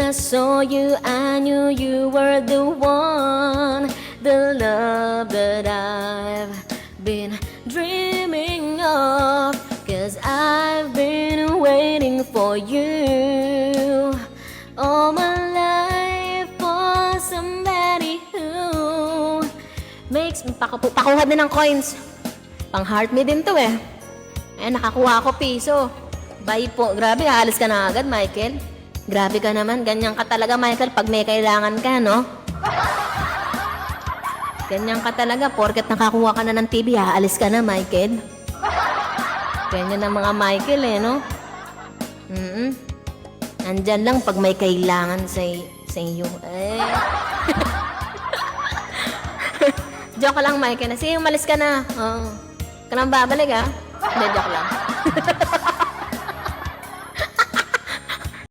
I saw you, I knew you were the one, the love that I've been dreaming of. 'Cause I've been waiting for you all my life, for somebody who makes me... Pakuha din ng coins. Pang heart me din to eh. Eh, nakakuha ako piso. Bye po. Grabe, aalis ka na agad, Michael. Grabe ka naman. Ganyan ka talaga, Michael, pag may kailangan ka, no? Ganyan ka talaga. Porket nakakuha ka na ng TV, aalis ka na, Michael. Ganyan ang mga Michael, eh, no? Nandyan lang pag may kailangan sa iyo. Eh. Joke lang, Michael. Sige, umalis ka na. Oh. Ka nang babalik, ha? Hindi, joke lang.